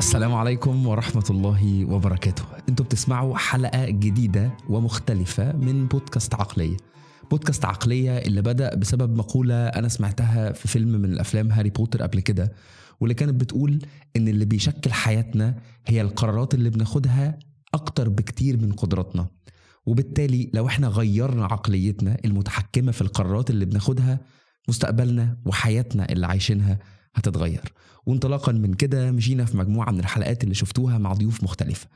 السلام عليكم ورحمة الله وبركاته. انتوا بتسمعوا حلقة جديدة ومختلفة من بودكاست عقلية. بودكاست عقلية اللي بدأ بسبب مقولة أنا سمعتها في فيلم من الأفلام هاري بوتر قبل كده، واللي كانت بتقول إن اللي بيشكل حياتنا هي القرارات اللي بناخدها أكتر بكتير من قدراتنا. وبالتالي لو احنا غيرنا عقليتنا المتحكمة في القرارات اللي بناخدها، مستقبلنا وحياتنا اللي عايشينها هتتغير. وانطلاقا من كده مشينا في مجموعة من الحلقات اللي شفتوها مع ضيوف مختلفة،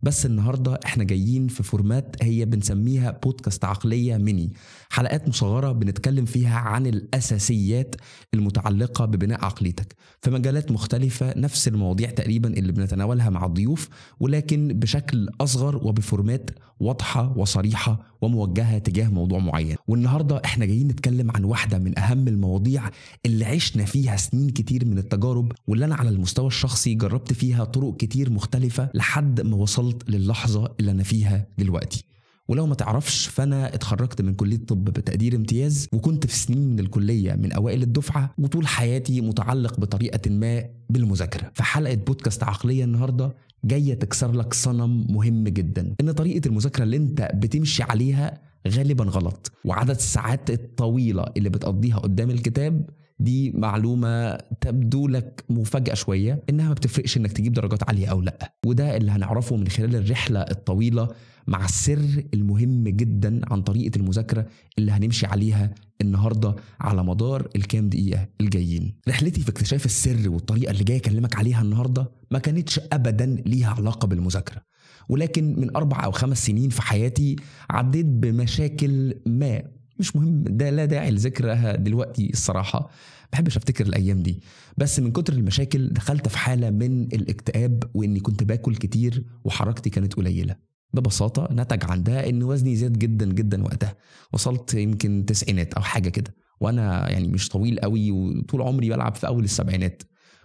بس النهاردة احنا جايين في فورمات هي بنسميها بودكاست عقلية ميني، حلقات مصغرة بنتكلم فيها عن الأساسيات المتعلقة ببناء عقليتك في مجالات مختلفة، نفس المواضيع تقريبا اللي بنتناولها مع الضيوف، ولكن بشكل أصغر وبفورمات واضحة وصريحة وموجهة تجاه موضوع معين. والنهاردة احنا جايين نتكلم عن واحدة من أهم المواضيع اللي عشنا فيها سنين كتير من التجارب، واللي أنا على المستوى الشخصي جربت فيها طرق كتير مختلفة لحد ما وصلت للحظة اللي أنا فيها دلوقتي. ولو ما تعرفش فأنا اتخرجت من كلية طب بتقدير امتياز، وكنت في سنين من الكلية من أوائل الدفعة، وطول حياتي متعلق بطريقة ما بالمذاكرة. فحلقة بودكاست عقلية النهاردة جاية تكسر لك صنم مهم جدا، إن طريقة المذاكرة اللي انت بتمشي عليها غالبا غلط، وعدد الساعات الطويلة اللي بتقضيها قدام الكتاب دي معلومة تبدو لك مفاجأة شوية، إنها ما بتفرقش إنك تجيب درجات عالية أو لأ. وده اللي هنعرفه من خلال الرحلة الطويلة مع السر المهم جدا عن طريقة المذاكرة اللي هنمشي عليها النهاردة على مدار الكام دقيقة الجايين. رحلتي في اكتشاف السر والطريقة اللي جاي أكلمك عليها النهاردة ما كانتش أبدا ليها علاقة بالمذاكرة، ولكن من 4 أو 5 سنين في حياتي عديت بمشاكل ما مش مهم، ده لا داعي لذكرها دلوقتي الصراحة، بحبش افتكر الايام دي. بس من كتر المشاكل دخلت في حالة من الاكتئاب، واني كنت باكل كتير وحركتي كانت قليلة. ببساطة نتج عن ده ان وزني زاد جدا جدا وقتها، وصلت يمكن 90 او حاجة كده، وانا يعني مش طويل قوي، وطول عمري بلعب في اول ال70.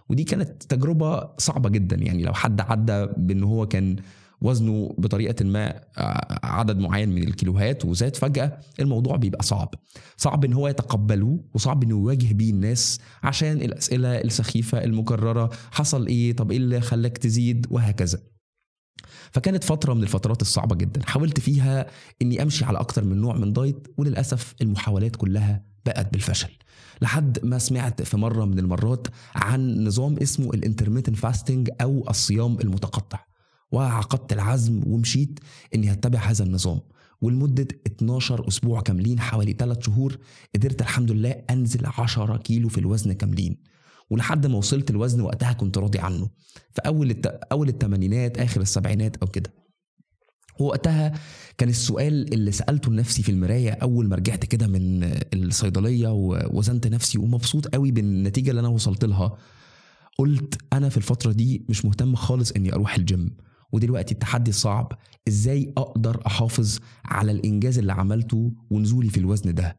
ودي كانت تجربة صعبة جدا. يعني لو حد عدى بان هو كان وزنه بطريقة ما عدد معين من الكيلوهات وزاد فجأة، الموضوع بيبقى صعب ان هو يتقبله، وصعب انه يواجه بيه الناس عشان الأسئلة السخيفة المكررة، حصل ايه، طب ايه اللي خلاك تزيد، وهكذا. فكانت فترة من الفترات الصعبة جدا، حاولت فيها اني امشي على اكتر من نوع من دايت، وللأسف المحاولات كلها بقت بالفشل. لحد ما سمعت في مرة من المرات عن نظام اسمه الانترميتنت فاستنج او الصيام المتقطع، وعقدت العزم ومشيت اني هتبع هذا النظام. ولمدة 12 اسبوع كاملين، حوالي 3 شهور، قدرت الحمد لله انزل 10 كيلو في الوزن كاملين. ولحد ما وصلت الوزن وقتها كنت راضي عنه، في اول الثمانينات اخر السبعينات او كده. ووقتها كان السؤال اللي سألته لنفسي في المراية أول ما رجعت كده من الصيدلية ووزنت نفسي ومبسوط قوي بالنتيجة اللي أنا وصلت لها، قلت أنا في الفترة دي مش مهتم خالص إني أروح الجيم، ودلوقتي التحدي صعب، إزاي أقدر أحافظ على الإنجاز اللي عملته ونزولي في الوزن ده.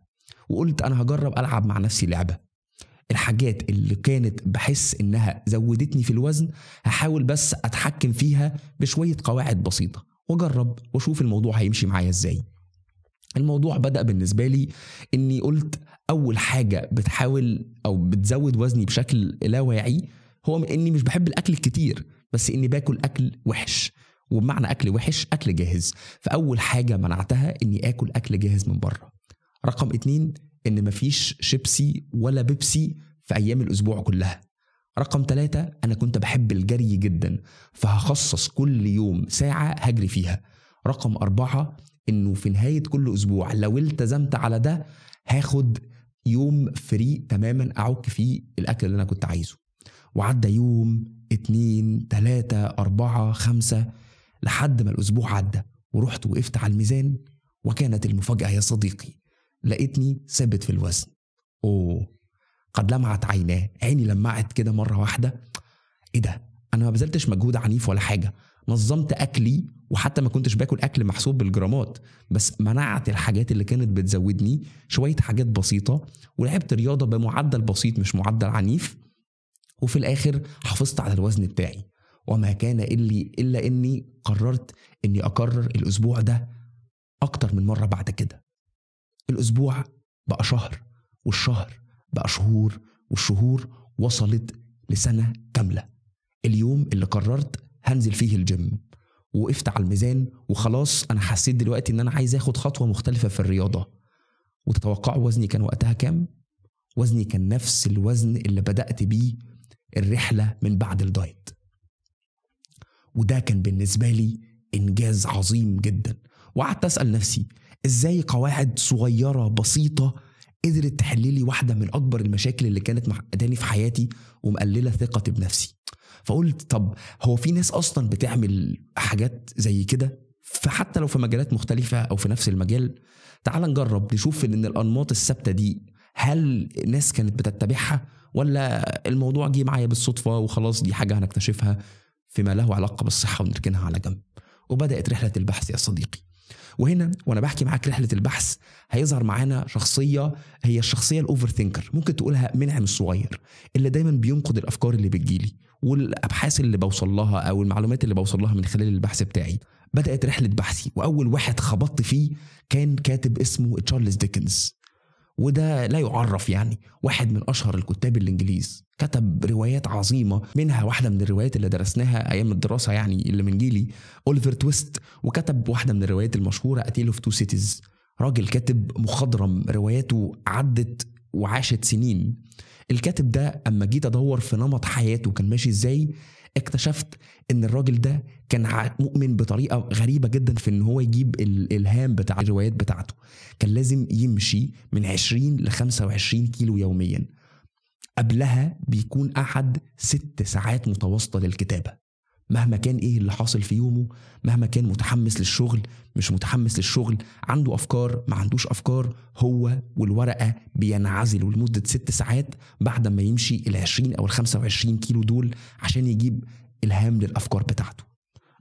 وقلت أنا هجرب ألعب مع نفسي لعبة، الحاجات اللي كانت بحس إنها زودتني في الوزن هحاول بس أتحكم فيها بشوية قواعد بسيطة، وجرب وشوف الموضوع هيمشي معايا ازاي. الموضوع بدأ بالنسبة لي اني قلت اول حاجة بتحاول او بتزود وزني بشكل لا واعي هو اني مش بحب الاكل الكتير، بس اني باكل اكل وحش. وبمعنى اكل وحش اكل جاهز. فاول حاجة منعتها اني اكل اكل جاهز من بره. رقم 2 ان مفيش شيبسي ولا بيبسي في ايام الاسبوع كلها. رقم 3 أنا كنت بحب الجري جدا، فهخصص كل يوم ساعة هجري فيها. رقم 4 إنه في نهاية كل أسبوع لو التزمت على ده هاخد يوم فري تماما أعك فيه الأكل اللي أنا كنت عايزه. وعدى يوم 2 3 4 5 لحد ما الأسبوع عدى، ورحت وقفت على الميزان، وكانت المفاجأة يا صديقي، لقيتني ثابت في الوزن. قد لمعت عيناه، عيني لمعت كده مرة واحدة. ايه ده، انا ما بذلتش مجهود عنيف ولا حاجة، نظمت اكلي، وحتى ما كنتش باكل اكل محسوب بالجرامات، بس منعت الحاجات اللي كانت بتزودني، شوية حاجات بسيطة، ولعبت رياضة بمعدل بسيط مش معدل عنيف، وفي الاخر حافظت على الوزن بتاعي. وما كان إلا اني قررت اني اكرر الاسبوع ده اكتر من مرة بعد كده. الاسبوع بقى شهر، والشهر بقى شهور، والشهور وصلت لسنة كاملة. اليوم اللي قررت هنزل فيه الجيم، وقفت على الميزان وخلاص انا حسيت دلوقتي ان انا عايز اخد خطوة مختلفة في الرياضة. وتتوقعوا وزني كان وقتها كام؟ وزني كان نفس الوزن اللي بدأت بيه الرحلة من بعد الدايت. وده كان بالنسبة لي إنجاز عظيم جدا. وقعدت أسأل نفسي إزاي قواعد صغيرة بسيطة قدرت تحللي واحدة من أكبر المشاكل اللي كانت معقداني في حياتي ومقللة ثقتي بنفسي. فقلت طب هو في ناس أصلا بتعمل حاجات زي كده، فحتى لو في مجالات مختلفة أو في نفس المجال، تعال نجرب نشوف إن الأنماط الثابتة دي هل ناس كانت بتتبعها ولا الموضوع جه معايا بالصدفة وخلاص دي حاجة هنكتشفها فيما له علاقة بالصحة ونركنها على جنب. وبدأت رحلة البحث يا صديقي. وهنا وانا بحكي معاك رحلة البحث هيظهر معانا شخصية، هي الشخصية الأوفر ثينكر، ممكن تقولها منعم الصغير، اللي دايما بينقد الأفكار اللي بتجيلي والأبحاث اللي بوصل لها أو المعلومات اللي بوصل لها من خلال البحث بتاعي. بدأت رحلة بحثي، وأول واحد خبطت فيه كان كاتب اسمه تشارلز ديكنز. وده لا يعرف، يعني واحد من أشهر الكتاب الإنجليز، كتب روايات عظيمة، منها واحدة من الروايات اللي درسناها أيام الدراسة يعني اللي من جيلي، أوليفر تويست. وكتب واحدة من الروايات المشهورة A Tale of Two Cities. راجل كاتب مخضرم، رواياته عدت وعاشت سنين. الكاتب ده أما جيت أدور في نمط حياته كان ماشي إزاي، اكتشفت ان الراجل ده كان مؤمن بطريقة غريبة جدا في ان هو يجيب الالهام بتاع الروايات بتاعته. كان لازم يمشي من 20 ل 25 كيلو يوميا. قبلها بيكون قعد 6 ساعات متواصلة للكتابة، مهما كان ايه اللي حاصل في يومه، مهما كان متحمس للشغل مش متحمس للشغل، عنده افكار ما عندوش افكار، هو والورقة بينعزلوا لمدة 6 ساعات بعد ما يمشي 20 او 25 كيلو دول عشان يجيب الهام للافكار بتاعته.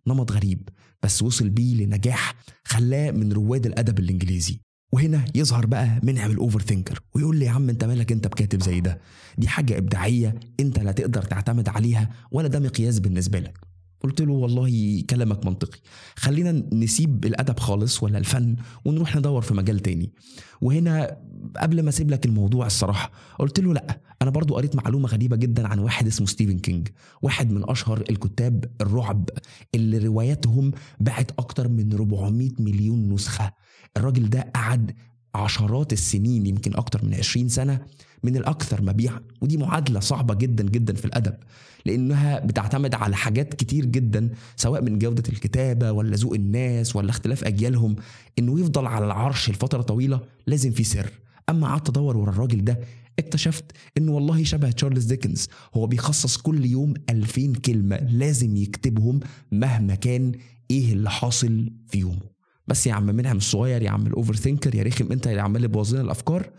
نمط غريب بس وصل بيه لنجاح خلاه من رواد الادب الانجليزي. وهنا يظهر بقى منعم الاوفر ثينكر ويقول لي يا عم انت مالك انت بكاتب زي ده، دي حاجة ابداعية انت لا تقدر تعتمد عليها ولا ده مقياس بالنسبة لك. قلت له والله كلامك منطقي، خلينا نسيب الأدب خالص ولا الفن ونروح ندور في مجال تاني. وهنا قبل ما اسيب لك الموضوع الصراحة قلت له لأ، أنا برضو قريت معلومة غريبة جدا عن واحد اسمه ستيفن كينج، واحد من أشهر الكتاب الرعب اللي رواياتهم باعت أكتر من 400 مليون نسخة. الراجل ده قعد عشرات السنين، يمكن أكتر من 20 سنة، من الأكثر مبيعا. ودي معادلة صعبة جدا جدا في الأدب، لأنها بتعتمد على حاجات كتير جدا، سواء من جودة الكتابة ولا ذوق الناس ولا اختلاف أجيالهم. إنه يفضل على العرش لفترة طويلة لازم في سر. أما قعدت أدور ورا الراجل ده اكتشفت إنه والله شبه تشارلز ديكنز، هو بيخصص كل يوم 2000 كلمة لازم يكتبهم مهما كان إيه اللي حاصل في يومه. بس يا عم منعم الصغير، يا عم الأوفر ثينكر، يا ريخم أنت اللي عمال بوظنا الأفكار،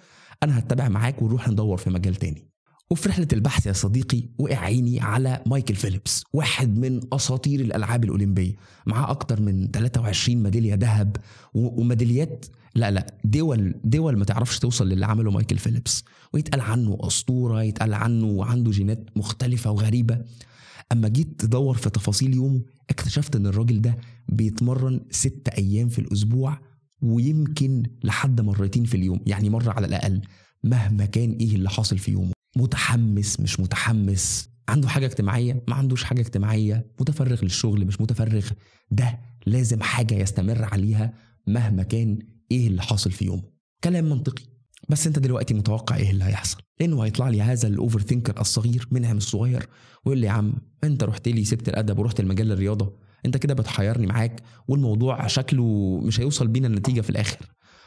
أنا هتبع معاك ونروح ندور في مجال تاني. وفي رحلة البحث يا صديقي وقع عيني على مايكل فيليبس، واحد من أساطير الألعاب الأولمبية، معاه أكتر من 23 ميدالية ذهب وميداليات لا دول ما تعرفش توصل للي عمله مايكل فيليبس. ويتقال عنه أسطورة، يتقال عنه عنده جينات مختلفة وغريبة. أما جيت تدور في تفاصيل يومه اكتشفت أن الراجل ده بيتمرن 6 أيام في الأسبوع، ويمكن لحد مرتين في اليوم، يعني مرة على الأقل، مهما كان إيه اللي حاصل في يومه. متحمس مش متحمس، عنده حاجة اجتماعية ما عندوش حاجة اجتماعية، متفرغ للشغل مش متفرغ، ده لازم حاجة يستمر عليها مهما كان إيه اللي حاصل في يومه. كلام منطقي، بس انت دلوقتي متوقع ايه اللي هيحصل؟ لانه هيطلع لي هذا الاوفر ثينكر الصغير منعم الصغير ويقول لي يا عم انت رحت لي سبت الادب ورحت المجال الرياضه، انت كده بتحيرني معاك والموضوع شكله مش هيوصل بينا النتيجه في الاخر.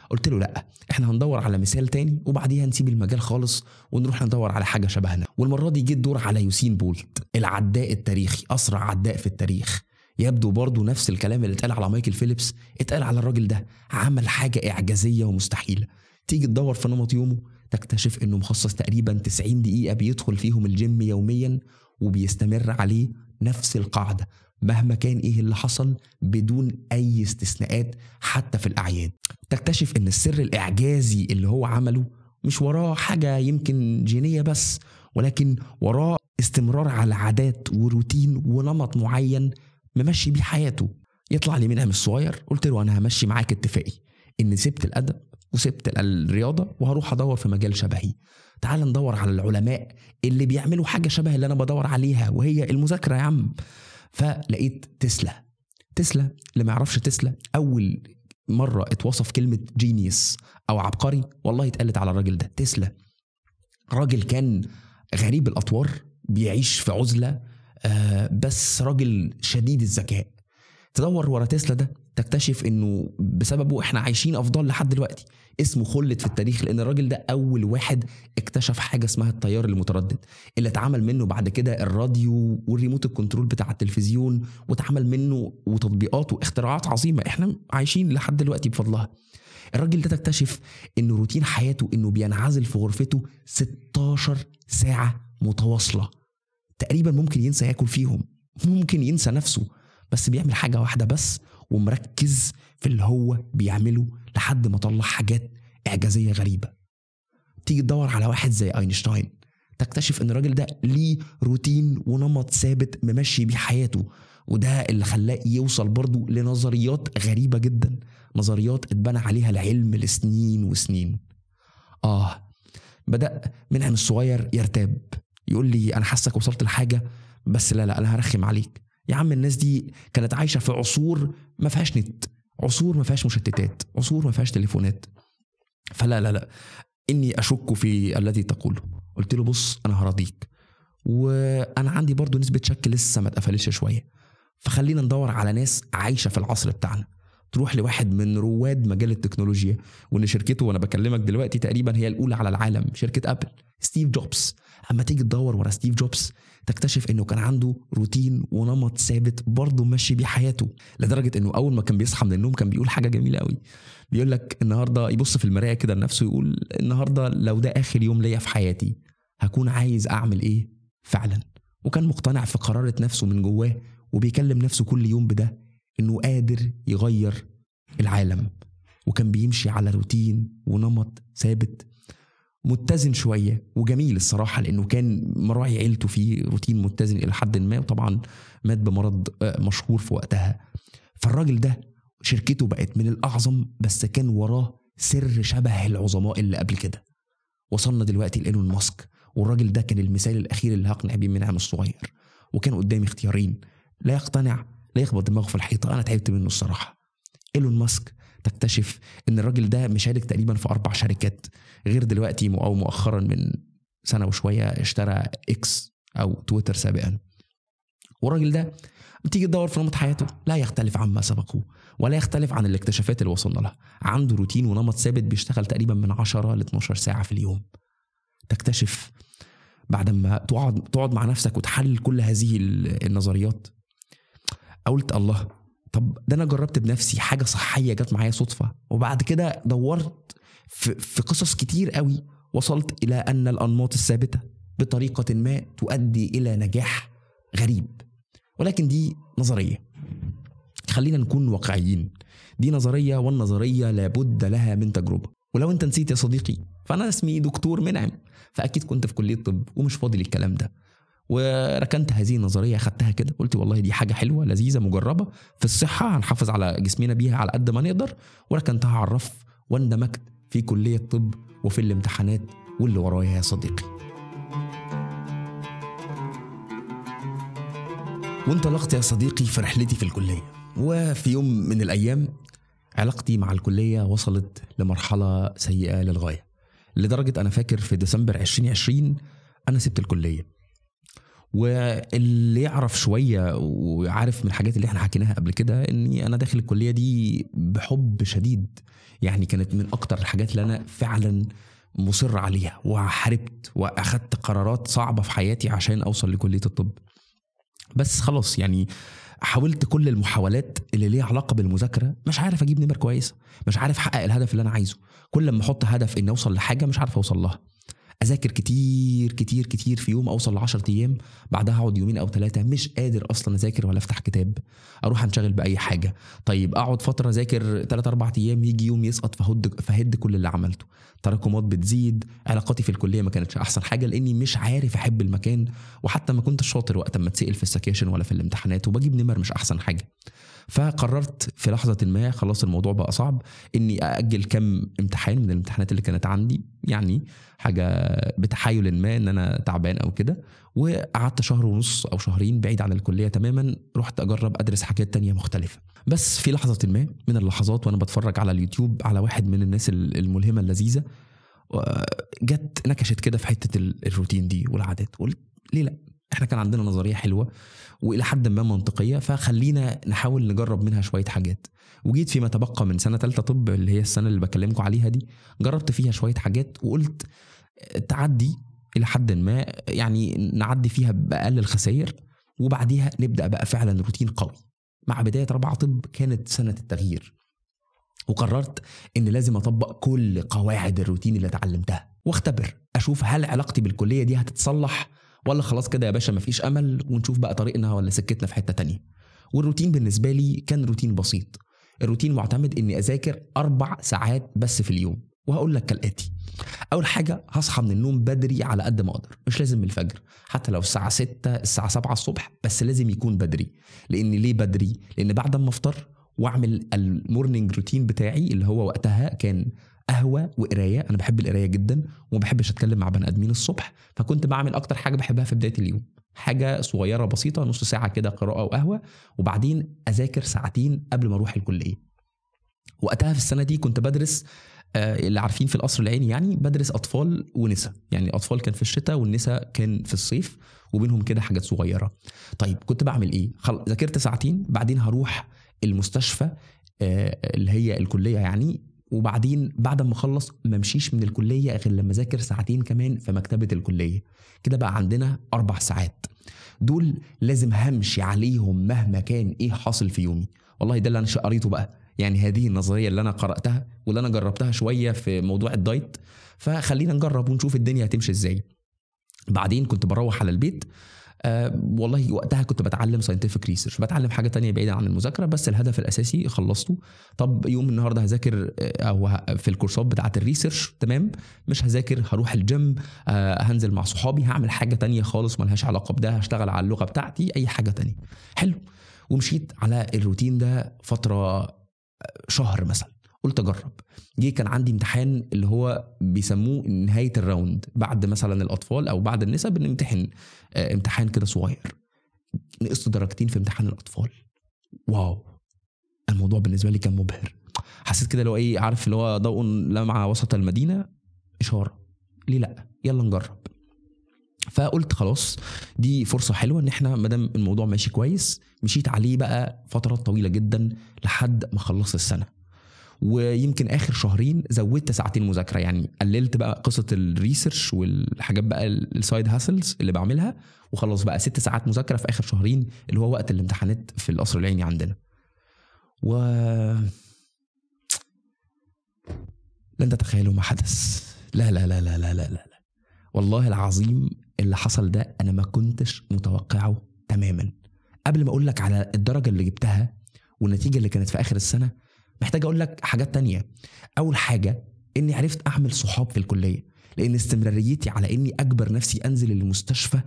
قلت له لا، احنا هندور على مثال تاني وبعديها نسيب المجال خالص ونروح ندور على حاجه شبهنا. والمره دي جه الدور على يوسين بولت، العداء التاريخي، اسرع عداء في التاريخ. يبدو برضو نفس الكلام اللي اتقال على مايكل فيليبس اتقال على الراجل ده، عمل حاجه اعجازيه ومستحيله. تيجي تدور في نمط يومه تكتشف انه مخصص تقريبا 90 دقيقة بيدخل فيهم الجيم يوميا، وبيستمر عليه نفس القاعدة مهما كان ايه اللي حصل بدون اي استثناءات حتى في الاعياد. تكتشف ان السر الاعجازي اللي هو عمله مش وراه حاجة يمكن جينية بس، ولكن وراه استمرار على عادات وروتين ونمط معين ممشي بيه حياته. يطلع لي منعم الصغير، قلت له انا همشي معاك اتفاقي ان سبت الادب وسبت الرياضة وهروح أدور في مجال شبهي. تعال ندور على العلماء اللي بيعملوا حاجة شبه اللي أنا بدور عليها، وهي المذاكرة يا عم. فلقيت تسلا. اللي ما يعرفش تسلا، أول مرة اتوصف كلمة جينيوس أو عبقري والله اتقالت على الراجل ده. تسلا راجل كان غريب الأطوار، بيعيش في عزلة، بس راجل شديد الذكاء. تدور ورا تسلا ده تكتشف انه بسببه احنا عايشين افضل لحد دلوقتي. اسمه خلد في التاريخ لان الراجل ده اول واحد اكتشف حاجه اسمها التيار المتردد، اللي اتعمل منه بعد كده الراديو والريموت الكنترول بتاع التلفزيون، واتعمل منه وتطبيقات واختراعات عظيمه احنا عايشين لحد دلوقتي بفضلها. الراجل ده تكتشف انه روتين حياته انه بينعزل في غرفته 16 ساعه متواصله تقريبا، ممكن ينسى ياكل فيهم، ممكن ينسى نفسه، بس بيعمل حاجة واحدة بس ومركز في اللي هو بيعمله لحد ما طلع حاجات إعجازية غريبة. تيجي تدور على واحد زي أينشتاين تكتشف ان الراجل ده ليه روتين ونمط ثابت ممشي بيه حياته، وده اللي خلاه يوصل برضو لنظريات غريبة جدا، نظريات اتبنى عليها العلم لسنين وسنين. بدأ منعم الصغير يرتاب، يقول لي أنا حاسك وصلت لحاجة، بس لا أنا هرخم عليك يا عم. الناس دي كانت عايشة في عصور ما فيهاش نت، عصور ما فيهاش مشتتات، عصور ما فيهاش تليفونات، فلا إني أشك في الذي تقوله. قلت له بص أنا هرضيك، وأنا عندي برضو نسبة شك لسه ما اتقفلش شوية، فخلينا ندور على ناس عايشة في العصر بتاعنا. تروح لواحد من رواد مجال التكنولوجيا، وان شركته وانا بكلمك دلوقتي تقريبا هي الاولى على العالم، شركة ابل، ستيف جوبز. اما تيجي تدور ورا ستيف جوبز تكتشف انه كان عنده روتين ونمط ثابت برضه ماشي بيه حياته، لدرجة انه اول ما كان بيصحى من النوم كان بيقول حاجة جميلة قوي. بيقول لك النهاردة، يبص في المراية كده لنفسه يقول النهاردة لو ده اخر يوم ليا في حياتي هكون عايز اعمل ايه فعلا. وكان مقتنع في قرارة نفسه من جواه، وبيكلم نفسه كل يوم بده انه قادر يغير العالم. وكان بيمشي على روتين ونمط ثابت متزن شوية وجميل الصراحة، لأنه كان مراعي عيلته في روتين متزن إلى حد ما، وطبعا مات بمرض مشهور في وقتها. فالراجل ده شركته بقت من الأعظم، بس كان وراه سر شبه العظماء اللي قبل كده. وصلنا دلوقتي لإيلون ماسك، والراجل ده كان المثال الأخير اللي هقنع بيه منعم الصغير. وكان قدامي اختيارين، لا يقتنع لا يخبط دماغه في الحيطة. أنا تعبت منه الصراحة. إيلون ماسك تكتشف ان الراجل ده مشارك تقريبا في 4 شركات، غير دلوقتي او مؤخرا من سنة وشوية اشترى اكس او تويتر سابقا. والراجل ده بتيجي تدور في نمط حياته لا يختلف عما سبقه، ولا يختلف عن الاكتشافات اللي وصلنا لها. عنده روتين ونمط ثابت، بيشتغل تقريبا من 10 ل 12 ساعة في اليوم. تكتشف بعد ما تقعد مع نفسك وتحلل كل هذه النظريات، قلت الله، طب ده انا جربت بنفسي حاجة صحية جت معايا صدفة، وبعد كده دورت في قصص كتير قوي، وصلت الى ان الانماط الثابتة بطريقة ما تؤدي الى نجاح غريب. ولكن دي نظرية، خلينا نكون واقعيين، دي نظرية، والنظرية لابد لها من تجربة. ولو انت نسيت يا صديقي، فانا اسمي دكتور منعم، فاكيد كنت في كلية طب ومش فاضي للكلام ده. وركنت هذه النظرية، خدتها كده، قلت والله دي حاجة حلوة لذيذة مجربة في الصحة، هنحافظ على جسمنا بيها على قد ما نقدر. وركنتها على الرف، واندمجت في كلية طب وفي الامتحانات واللي ورايا يا صديقي. وانطلقت يا صديقي في رحلتي في الكلية. وفي يوم من الأيام علاقتي مع الكلية وصلت لمرحلة سيئة للغاية، لدرجة أنا فاكر في ديسمبر 2020 أنا سبت الكلية. واللي يعرف شوية وعارف من الحاجات اللي احنا حكيناها قبل كده اني انا داخل الكلية دي بحب شديد، يعني كانت من اكتر الحاجات اللي انا فعلا مصر عليها، وحاربت واخدت قرارات صعبة في حياتي عشان اوصل لكلية الطب. بس خلاص يعني حاولت كل المحاولات اللي ليها علاقة بالمذاكرة، مش عارف اجيب نمر كويسة، مش عارف احقق الهدف اللي انا عايزه. كل ما احط هدف اني اوصل لحاجة مش عارف اوصل لها. اذاكر كتير كتير كتير في يوم، اوصل ل10 ايام، بعدها اقعد 2 أو 3 مش قادر اصلا اذاكر ولا افتح كتاب، اروح انشغل باي حاجه. طيب اقعد فتره اذاكر 3-4 ايام، يجي يوم يسقط فهد كل اللي عملته. تراكمات بتزيد. علاقاتي في الكليه ما كانتش احسن حاجه، لاني مش عارف احب المكان، وحتى ما كنتش شاطر وقت ما اتسال في السكاشن ولا في الامتحانات، وبجيب نمر مش احسن حاجه. فقررت في لحظة ما، خلاص الموضوع بقى صعب، اني اأجل كم امتحان من الامتحانات اللي كانت عندي، يعني حاجة بتحايل ما ان انا تعبان او كده. وقعدت شهر ونص او شهرين بعيد عن الكلية تماما، رحت اجرب ادرس حاجات تانية مختلفة. بس في لحظة ما من اللحظات وانا بتفرج على اليوتيوب على واحد من الناس الملهمة اللذيذة، جت نكشت كده في حتة الروتين دي والعادات. قلت ليه لا، احنا كان عندنا نظرية حلوة والى حد ما منطقية، فخلينا نحاول نجرب منها شوية حاجات. وجيت فيما تبقى من سنة ثالثة طب اللي هي السنة اللي بكلمكم عليها دي، جربت فيها شوية حاجات وقلت تعدي الى حد ما، يعني نعدي فيها بأقل الخسائر، وبعديها نبدأ بقى فعلا روتين قوي. مع بداية رابعة طب كانت سنة التغيير، وقررت ان لازم اطبق كل قواعد الروتين اللي اتعلمتها واختبر اشوف هل علاقتي بالكلية دي هتتصلح ولا خلاص كده يا باشا مفيش امل ونشوف بقى طريقنا ولا سكتنا في حتة تانية. والروتين بالنسبة لي كان روتين بسيط. الروتين معتمد اني اذاكر 4 ساعات بس في اليوم، وهقول لك كالاتي. اول حاجة هصحى من النوم بدري على قد ما اقدر، مش لازم من الفجر، حتى لو الساعة 6 الساعة 7 الصبح، بس لازم يكون بدري. لان ليه بدري؟ لان بعد ما افطر واعمل المورنينج روتين بتاعي اللي هو وقتها كان قهوه وقرايه. انا بحب القرايه جدا وما بحبش اتكلم مع بني ادمين الصبح، فكنت بعمل اكتر حاجه بحبها في بدايه اليوم حاجه صغيره بسيطه، نص ساعه كده قراءه وقهوه، وبعدين اذاكر ساعتين قبل ما اروح الكليه. وقتها في السنه دي كنت بدرس اللي عارفين في القصر العيني، يعني بدرس اطفال ونساء، يعني الاطفال كان في الشتاء والنساء كان في الصيف، وبينهم كده حاجات صغيره. طيب كنت بعمل ايه؟ ذاكرت ساعتين، بعدين هروح المستشفى اللي هي الكليه يعني، وبعدين بعد ما اخلص ما امشيش من الكليه غير لما اذاكر ساعتين كمان في مكتبه الكليه. كده بقى عندنا 4 ساعات دول لازم همشي عليهم مهما كان ايه حاصل في يومي. والله ده اللي انا قريته بقى، يعني هذه النظريه اللي انا قراتها واللي انا جربتها شويه في موضوع الدايت، فخلينا نجرب ونشوف الدنيا هتمشي ازاي. بعدين كنت بروح على البيت، والله وقتها كنت بتعلم ساينتفك ريسيرش، بتعلم حاجه تانية بعيده عن المذاكره، بس الهدف الاساسي خلصته. طب يوم النهارده هذاكر او في الكورسات بتاعه الريسيرش، تمام، مش هذاكر، هروح الجيم، هنزل مع صحابي، هعمل حاجه تانية خالص ملهاش علاقه بده، هشتغل على اللغه بتاعتي، اي حاجه تانية. حلو. ومشيت على الروتين ده فتره شهر مثلا، قلت اجرب. كان عندي امتحان اللي هو بيسموه نهايه الراوند، بعد مثلا الاطفال او بعد النساء بنمتحن امتحان كده صغير. نقصت درجتين في امتحان الاطفال. واو، الموضوع بالنسبه لي كان مبهر. حسيت كده لو ايه، عارف اللي هو ضوء لمع وسط المدينه، اشاره ليه لا، يلا نجرب. فقلت خلاص دي فرصه حلوه ان احنا مادام الموضوع ماشي كويس. مشيت عليه بقى فترات طويله جدا لحد ما خلصت السنه، ويمكن اخر شهرين زودت ساعتين مذاكره، يعني قللت بقى قصه الريسيرش والحاجات بقى السايد هاسلز اللي بعملها، وخلص بقى 6 ساعات مذاكره في اخر شهرين اللي هو وقت الامتحانات في القصر العيني عندنا. لن تتخيلوا ما حدث. لا لا لا لا لا لا لا، والله العظيم اللي حصل ده انا ما كنتش متوقعه تماما. قبل ما اقول لك على الدرجه اللي جبتها والنتيجه اللي كانت في اخر السنه، محتاج اقول لك حاجات تانية. اول حاجه اني عرفت اعمل صحاب في الكليه، لان استمراريتي على اني اجبر نفسي انزل المستشفى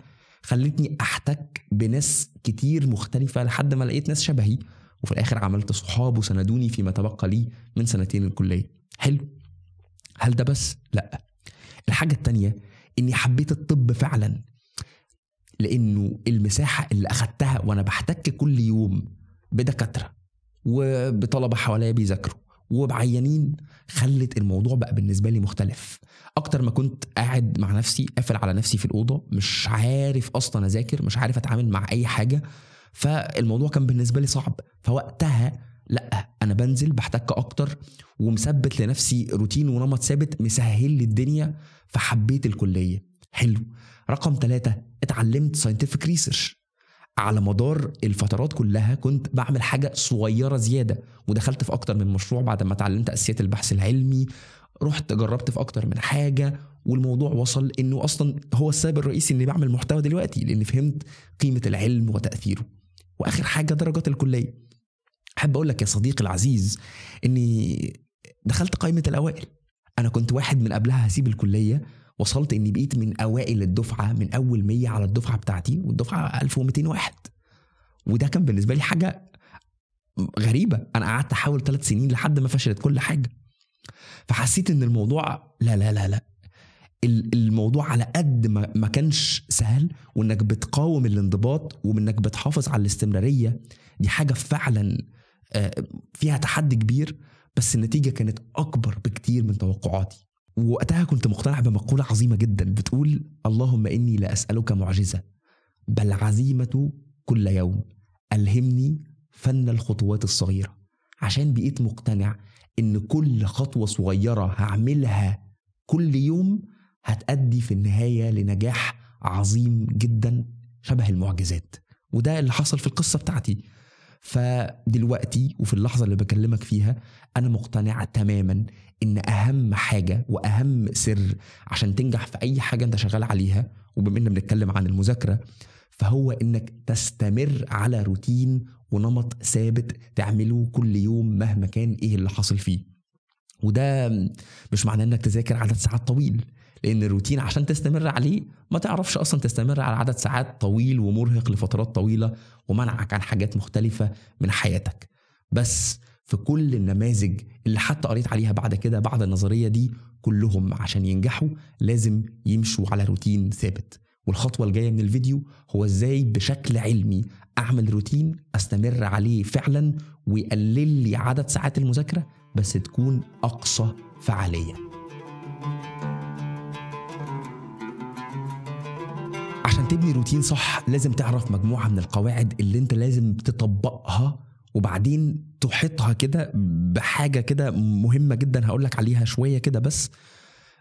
خلتني احتك بناس كتير مختلفه لحد ما لقيت ناس شبهي، وفي الاخر عملت صحاب وسندوني فيما تبقى لي من سنتين الكليه. حلو. هل ده بس؟ لا. الحاجه التانية اني حبيت الطب فعلا، لانه المساحه اللي اخدتها وانا بحتك كل يوم بدكاتره وبطلبه حواليا بيذاكروا وبعيانين خلت الموضوع بقى بالنسبه لي مختلف اكتر ما كنت قاعد مع نفسي قافل على نفسي في الاوضه، مش عارف اصلا اذاكر، مش عارف اتعامل مع اي حاجه، فالموضوع كان بالنسبه لي صعب. فوقتها لا، انا بنزل بحتك اكتر ومثبت لنفسي روتين ونمط ثابت مسهل لي الدنيا، فحبيت الكليه. حلو. رقم 3، اتعلمت ساينتفك ريسيرش. على مدار الفترات كلها كنت بعمل حاجة صغيرة زيادة، ودخلت في أكتر من مشروع بعد ما اتعلمت أساسيات البحث العلمي، رحت جربت في أكتر من حاجة، والموضوع وصل إنه أصلا هو السبب الرئيسي إني بعمل محتوى دلوقتي، لأني فهمت قيمة العلم وتأثيره. وآخر حاجة درجات الكلية. أحب أقول لك يا صديقي العزيز إني دخلت قائمة الأوائل. أنا كنت واحد من قبلها هسيب الكلية، وصلت اني بقيت من اوائل الدفعه، من اول 100 على الدفعه بتاعتي، والدفعه 1200 واحد. وده كان بالنسبه لي حاجه غريبة. أنا قعدت أحاول 3 سنين لحد ما فشلت كل حاجة. فحسيت إن الموضوع لا لا لا لا، الموضوع على قد ما كانش سهل، وإنك بتقاوم الانضباط وإنك بتحافظ على الاستمرارية، دي حاجة فعلا فيها تحدي كبير، بس النتيجة كانت أكبر بكتير من توقعاتي. ووقتها كنت مقتنع بمقولة عظيمة جدا بتقول: اللهم إني لا أسألك معجزة بل عزيمة كل يوم، ألهمني فن الخطوات الصغيرة. عشان بقيت مقتنع إن كل خطوة صغيرة هعملها كل يوم هتأدي في النهاية لنجاح عظيم جدا شبه المعجزات. وده اللي حصل في القصة بتاعتي. فدلوقتي وفي اللحظة اللي بكلمك فيها أنا مقتنع تماما إن أهم حاجة وأهم سر عشان تنجح في أي حاجة أنت شغال عليها، وبما إننا بنتكلم عن المذاكرة، فهو إنك تستمر على روتين ونمط ثابت تعمله كل يوم مهما كان إيه اللي حاصل فيه. وده مش معناه إنك تذاكر عدد ساعات طويل، لأن الروتين عشان تستمر عليه ما تعرفش أصلا تستمر على عدد ساعات طويل ومرهق لفترات طويلة ومنعك عن حاجات مختلفة من حياتك. بس في كل النماذج اللي حتى قريت عليها بعد كده بعد النظرية دي، كلهم عشان ينجحوا لازم يمشوا على روتين ثابت. والخطوة الجاية من الفيديو هو ازاي بشكل علمي اعمل روتين استمر عليه فعلا ويقلل لي عدد ساعات المذاكرة بس تكون اقصى فعالية. عشان تبني روتين صح لازم تعرف مجموعة من القواعد اللي انت لازم تطبقها، وبعدين تحطها كده بحاجة كده مهمة جدا هقولك عليها شوية كده، بس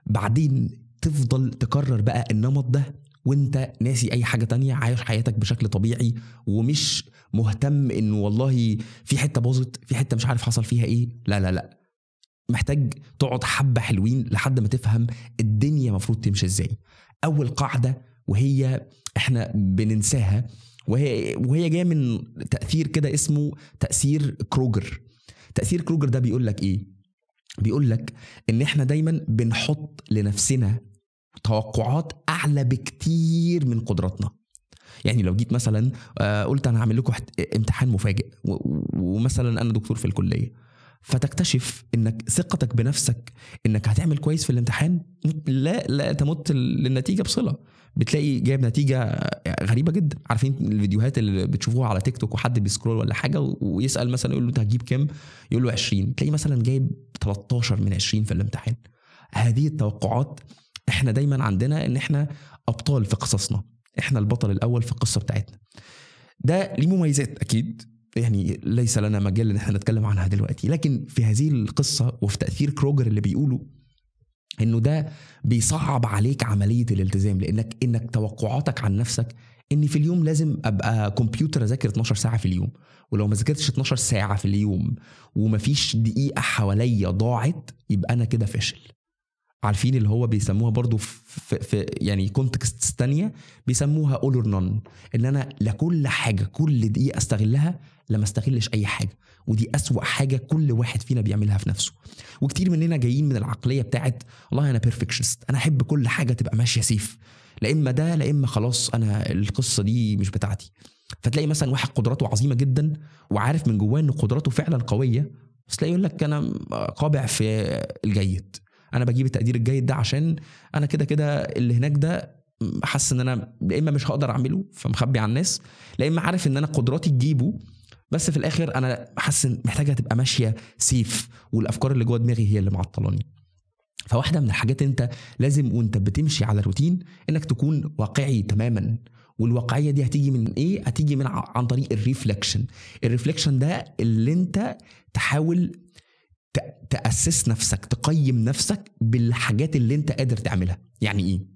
بعدين تفضل تكرر بقى النمط ده وانت ناسي اي حاجة تانية، عايش حياتك بشكل طبيعي ومش مهتم انه والله في حتة باظت في حتة مش عارف حصل فيها ايه. لا لا لا، محتاج تقعد حبة حلوين لحد ما تفهم الدنيا مفروض تمشي ازاي. اول قاعدة وهي احنا بننساها وهي جاية من تأثير كده اسمه تأثير كروجر. تأثير كروجر ده بيقول لك ايه؟ بيقول لك ان احنا دايما بنحط لنفسنا توقعات اعلى بكتير من قدراتنا. يعني لو جيت مثلا قلت انا هعمل لكم امتحان مفاجئ ومثلا انا دكتور في الكلية، فتكتشف انك ثقتك بنفسك انك هتعمل كويس في الامتحان لا تمت للنتيجة بصلة. بتلاقي جايب نتيجة غريبة جدا. عارفين الفيديوهات اللي بتشوفوها على تيك توك وحد بيسكرول ولا حاجة ويسأل مثلا يقول له انت هتجيب كام، يقول له 20، تلاقي مثلا جايب 13 من 20 في الامتحان. هذه التوقعات احنا دايما عندنا ان احنا ابطال في قصصنا، احنا البطل الاول في القصة بتاعتنا. ده ليه مميزات اكيد، يعني ليس لنا مجال ان احنا نتكلم عنها دلوقتي، لكن في هذه القصة وفي تأثير كروجر اللي بيقولوا انه ده بيصعب عليك عملية الالتزام، لانك توقعاتك عن نفسك ان في اليوم لازم ابقى كمبيوتر اذاكر 12 ساعة في اليوم، ولو ما ذاكرتش 12 ساعة في اليوم ومفيش دقيقة حواليا ضاعت يبقى انا كده فاشل. عارفين اللي هو بيسموها برضو في يعني كونتكست تانية بيسموها all or none، ان انا لكل حاجة كل دقيقة استغلها لما استغلش اي حاجة. ودي اسوأ حاجة كل واحد فينا بيعملها في نفسه. وكتير مننا جايين من العقلية بتاعت والله انا بيرفكشنست، انا احب كل حاجة تبقى ماشية سيف، لا اما ده لا اما خلاص انا القصة دي مش بتاعتي. فتلاقي مثلا واحد قدراته عظيمة جدا وعارف من جواه ان قدراته فعلا قوية، بس تلاقي يقول لك انا قابع في الجيد، انا بجيب التقدير الجيد ده عشان انا كده كده اللي هناك ده حاسس ان انا لا اما مش هقدر اعمله فمخبي على الناس، لا اما عارف ان انا قدراتي تجيبه بس في الاخر انا حاسس محتاجه تبقى ماشيه سيف والافكار اللي جوه دماغي هي اللي معطلاني. فواحده من الحاجات انت لازم وانت بتمشي على روتين انك تكون واقعي تماما. والواقعيه دي هتيجي من ايه؟ هتيجي من عن طريق الريفلكشن. الريفلكشن ده اللي انت تحاول تأسس نفسك، تقيم نفسك بالحاجات اللي انت قادر تعملها. يعني ايه؟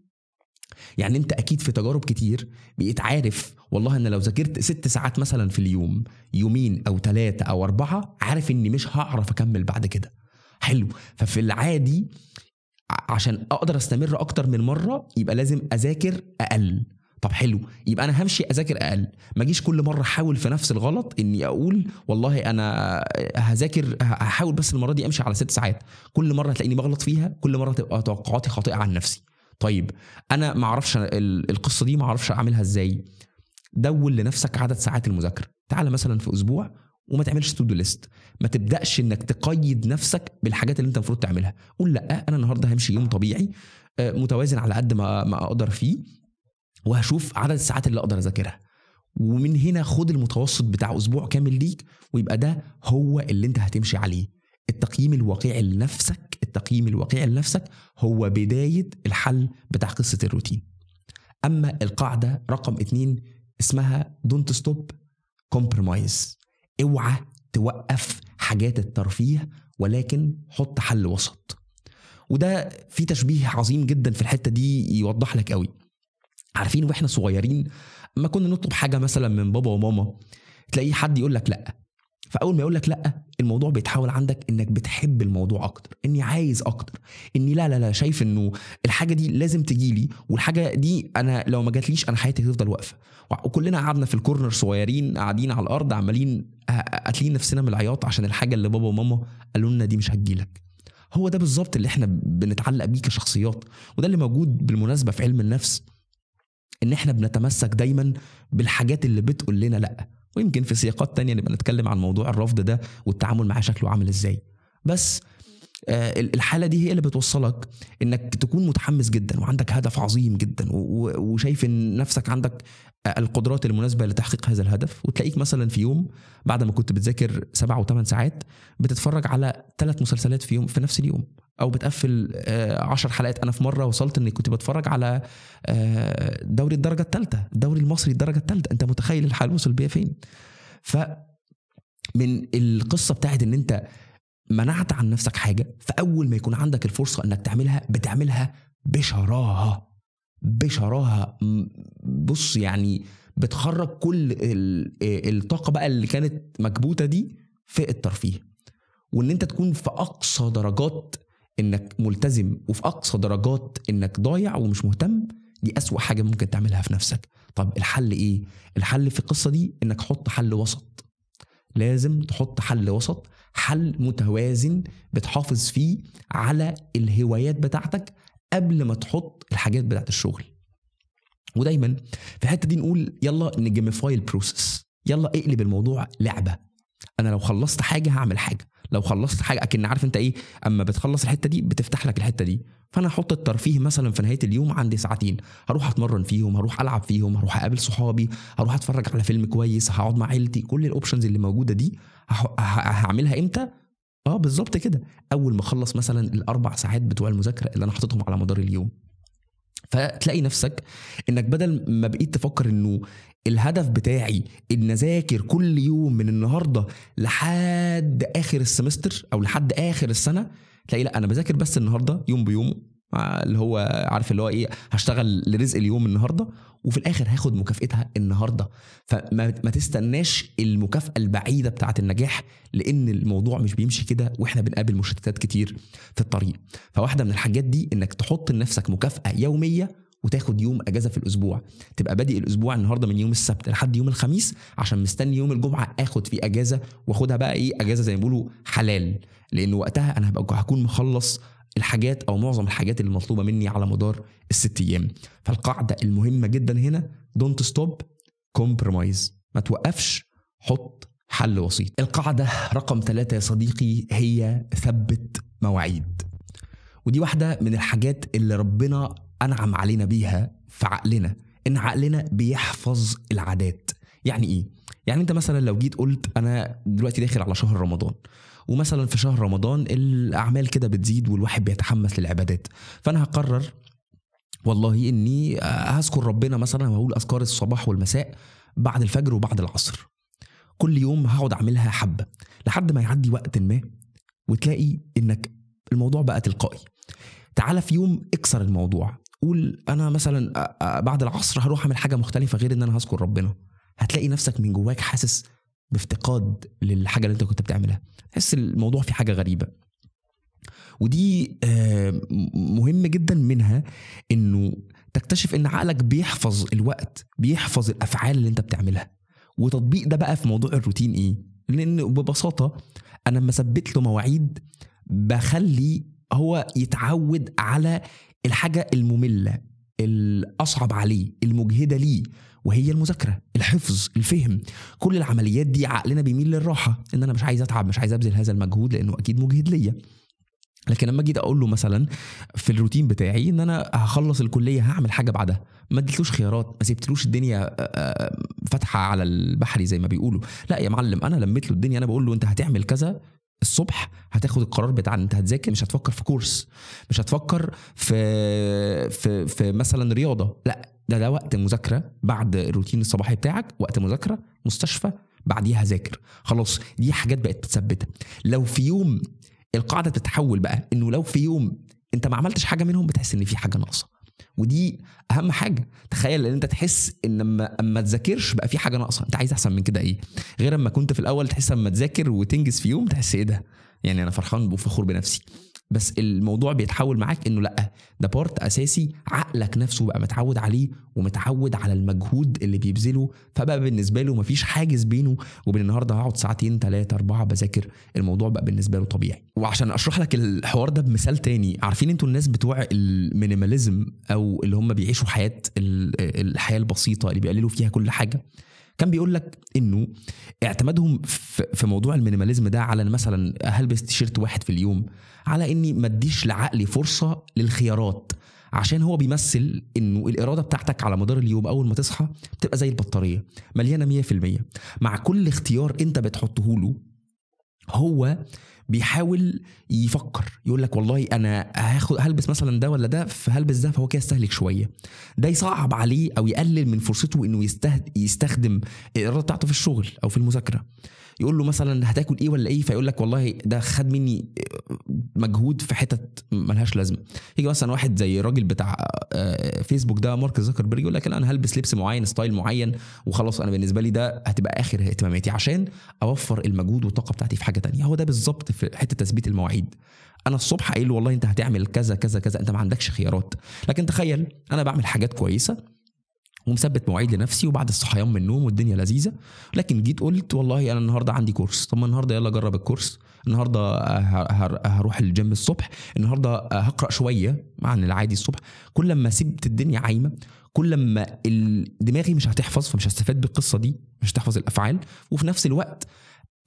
يعني انت اكيد في تجارب كتير بقيت عارف والله ان لو ذاكرت 6 ساعات مثلا في اليوم، يومين او 3 أو 4، عارف اني مش هعرف اكمل بعد كده. حلو. ففي العادي عشان اقدر استمر اكتر من مرة يبقى لازم اذاكر اقل. طب حلو، يبقى انا همشي اذاكر اقل، ما اجيش كل مره احاول في نفس الغلط اني اقول والله انا هذاكر هحاول بس المره دي امشي على 6 ساعات. كل مره هتلاقيني بغلط فيها، كل مره تبقى توقعاتي خاطئه عن نفسي. طيب انا ما اعرفش القصه دي ما اعرفش اعملها ازاي. دول لنفسك عدد ساعات المذاكره. تعال مثلا في اسبوع وما تعملش تو دو ليست. ما تبداش انك تقيد نفسك بالحاجات اللي انت المفروض تعملها. قول لا، انا النهارده همشي يوم طبيعي متوازن على قد ما اقدر فيه، وهشوف عدد الساعات اللي اقدر اذاكرها، ومن هنا خد المتوسط بتاع اسبوع كامل ليك، ويبقى ده هو اللي انت هتمشي عليه. التقييم الواقعي لنفسك هو بداية الحل بتاع قصة الروتين. اما القاعدة رقم 2 اسمها don't stop compromise. اوعى توقف حاجات الترفيه، ولكن حط حل وسط. وده في تشبيه عظيم جدا في الحتة دي يوضح لك قوي. عارفين واحنا صغيرين اما كنا نطلب حاجة مثلا من بابا وماما، تلاقي حد يقول لك لا، فاول ما يقول لك لا الموضوع بيتحول عندك انك بتحب الموضوع اكتر، اني عايز اكتر، اني لا شايف انه الحاجه دي لازم تجيلي، والحاجه دي انا لو ما جاتليش انا حياتي هتفضل واقفه. وكلنا قعدنا في الكورنر صغيرين قاعدين على الارض عمالين قاتلين نفسنا من العياط عشان الحاجه اللي بابا وماما قالوا لنا دي مش هتجيلك. هو ده بالظبط اللي احنا بنتعلق بيه كشخصيات، وده اللي موجود بالمناسبه في علم النفس، ان احنا بنتمسك دايما بالحاجات اللي بتقول لنا لا. ويمكن في سياقات تانية نبقى نتكلم عن موضوع الرفض ده والتعامل معاه شكله عامل ازاي. بس الحالة دي هي اللي بتوصلك انك تكون متحمس جدا وعندك هدف عظيم جدا وشايف ان نفسك عندك القدرات المناسبة لتحقيق هذا الهدف، وتلاقيك مثلا في يوم بعد ما كنت بتذاكر 7 و8 ساعات بتتفرج على 3 مسلسلات في يوم في نفس اليوم، او بتقفل 10 حلقات. انا في مرة وصلت اني كنت بتفرج على دوري الدرجة الثالثة، الدوري المصري الدرجة الثالثة. انت متخيل الحال وصل بيا فين؟ فمن القصة بتاعت ان انت منعت عن نفسك حاجة، فأول ما يكون عندك الفرصة انك بتعملها بشراهة. بص يعني بتخرج كل الطاقة بقى اللي كانت مكبوتة دي في الترفيه، وان انت تكون في اقصى درجات انك ملتزم وفي اقصى درجات انك ضايع ومش مهتم. دي اسوأ حاجة ممكن تعملها في نفسك. طب الحل ايه؟ الحل في القصة دي انك حط حل وسط. لازم تحط حل وسط، حل متوازن بتحافظ فيه على الهوايات بتاعتك قبل ما تحط الحاجات بتاعت الشغل. ودايما في الحته دي نقول يلا نجيميفاي البروسيس، يلا اقلب الموضوع لعبه. انا لو خلصت حاجه هعمل حاجه، لو خلصت حاجه اكن عارف انت ايه، اما بتخلص الحته دي بتفتح لك الحته دي. فانا احط الترفيه مثلا في نهايه اليوم عندي 2 ساعتين، هروح اتمرن فيهم، هروح العب فيهم، هروح اقابل صحابي، هروح اتفرج على فيلم كويس، هقعد مع عيلتي. كل الاوبشنز اللي موجوده دي هعملها امتى؟ بالظبط كده، اول ما اخلص مثلا ال4 ساعات بتوع المذاكره اللي انا حاططهم على مدار اليوم. فتلاقي نفسك انك بدل ما بقيت تفكر انه الهدف بتاعي ان اذاكر كل يوم من النهارده لحد اخر السمستر او لحد اخر السنه، تلاقي لا انا بذاكر بس النهارده يوم بيومه، اللي هو عارف اللي هو ايه، هشتغل لرزق اليوم النهارده وفي الاخر هاخد مكافئتها النهارده. فما تستناش المكافأة البعيدة بتاعه النجاح، لان الموضوع مش بيمشي كده واحنا بنقابل مشتتات كتير في الطريق. فواحدة من الحاجات دي انك تحط لنفسك مكافأة يومية وتاخد يوم اجازة في الاسبوع. تبقى بادئ الاسبوع النهارده من يوم السبت لحد يوم الخميس عشان مستني يوم الجمعة اخد فيه اجازة، واخدها بقى ايه، اجازة زي ما بيقولوا حلال، لان وقتها انا هكون مخلص الحاجات او معظم الحاجات اللي مطلوبة مني على مدار ال6 ايام. فالقاعدة المهمة جدا هنا don't stop compromise. ما توقفش، حط حل وسيط. القاعدة رقم 3 يا صديقي هي ثبت مواعيد. ودي واحدة من الحاجات اللي ربنا أنعم علينا بيها في عقلنا، إن عقلنا بيحفظ العادات. يعني إيه؟ يعني أنت مثلا لو جيت قلت أنا دلوقتي داخل على شهر رمضان، ومثلا في شهر رمضان الأعمال كده بتزيد والواحد بيتحمس للعبادات، فأنا هقرر والله إني هذكر ربنا مثلا وهقول أذكار الصباح والمساء بعد الفجر وبعد العصر. كل يوم هقعد أعملها حبة لحد ما يعدي وقت ما، وتلاقي إنك الموضوع بقى تلقائي. تعال في يوم اكسر الموضوع، قول أنا مثلا بعد العصر هروح أعمل حاجة مختلفة غير إن أنا هذكر ربنا. هتلاقي نفسك من جواك حاسس بافتقاد للحاجة اللي أنت كنت بتعملها، تحس الموضوع في حاجة غريبة. ودي مهم جدا منها إنه تكتشف إن عقلك بيحفظ الوقت، بيحفظ الأفعال اللي أنت بتعملها. وتطبيق ده بقى في موضوع الروتين إيه؟ لأن ببساطة أنا لما ثبت له مواعيد بخلي هو يتعود على الحاجة المملة الأصعب عليه المجهدة ليه، وهي المذاكرة، الحفظ، الفهم. كل العمليات دي عقلنا بيميل للراحة، ان انا مش عايز اتعب، مش عايز ابذل هذا المجهود لانه اكيد مجهد ليا. لكن لما جيت اقول له مثلا في الروتين بتاعي ان انا هخلص الكليه هعمل حاجه بعدها، ما اديتلوش خيارات، ما سيبتلوش الدنيا فاتحه على البحر زي ما بيقولوا. لا يا معلم، انا لميت له الدنيا. انا بقول له انت هتعمل كذا الصبح، هتاخد القرار بتاع انت هتذاكر، مش هتفكر في كورس، مش هتفكر في مثلا رياضه، لا ده وقت مذاكره بعد الروتين الصباحي بتاعك، وقت مذاكره، مستشفى، بعديها ذاكر. خلاص دي حاجات بقت متثبته. لو في يوم القاعده بتتحول بقى انه لو في يوم انت ما عملتش حاجه منهم بتحس ان في حاجه ناقصه، ودي اهم حاجه. تخيل ان انت تحس ان اما تذاكرش بقى في حاجه ناقصه. انت عايز احسن من كده ايه؟ غير اما كنت في الاول تحس اما تذاكر وتنجز في يوم تحس ايه ده، يعني انا فرحان وفخور بنفسي. بس الموضوع بيتحول معاك انه لا، ده بارت اساسي عقلك نفسه بقى متعود عليه ومتعود على المجهود اللي بيبذله، فبقى بالنسبه له مفيش حاجز بينه وبين النهارده هقعد ساعتين 3 4 بذاكر. الموضوع بقى بالنسبه له طبيعي. وعشان اشرح لك الحوار ده بمثال تاني، عارفين انتوا الناس بتوع المينيماليزم او اللي هم بيعيشوا الحياه البسيطه اللي بيقللوا فيها كل حاجه، كان بيقول لك انه اعتمادهم في موضوع المينيماليزم ده على مثلا هلبس تيشيرت واحد في اليوم، على اني ما اديش لعقلي فرصه للخيارات، عشان هو بيمثل انه الاراده بتاعتك على مدار اليوم اول ما تصحى بتبقى زي البطاريه مليانه 100%. مع كل اختيار انت بتحطه له هو بيحاول يفكر، يقول لك والله انا هلبس مثلا ده ولا ده، فهلبس ده، فهو كده استهلك شويه. ده يصعب عليه او يقلل من فرصته انه يستخدم الاراده بتاعته في الشغل او في المذاكره. يقول له مثلا هتاكل ايه ولا ايه، فيقول لك والله ده خد مني مجهود في حتت ملهاش لازمه. يجي مثلا واحد زي الراجل بتاع فيسبوك ده مارك زكربرج، يقول لك انا هلبس لبس معين، ستايل معين، وخلاص انا بالنسبه لي ده هتبقى اخر اهتماماتي عشان اوفر المجهود والطاقه بتاعتي في حاجه تانية. هو ده بالظبط في حته تثبيت المواعيد. انا الصبح قايل له والله انت هتعمل كذا كذا كذا، انت ما عندكش خيارات. لكن تخيل انا بعمل حاجات كويسه ومثبت مواعيد لنفسي وبعد الصحيان من النوم والدنيا لذيذه، لكن جيت قلت والله انا النهارده عندي كورس، طب ما النهارده يلا جرب الكورس، النهارده هروح الجيم الصبح، النهارده هقرا شويه عن العادي الصبح. كل ما سبت الدنيا عايمه، كل ما دماغي مش هتحفظ، فمش هستفاد بالقصه دي، مش هتحفظ الافعال، وفي نفس الوقت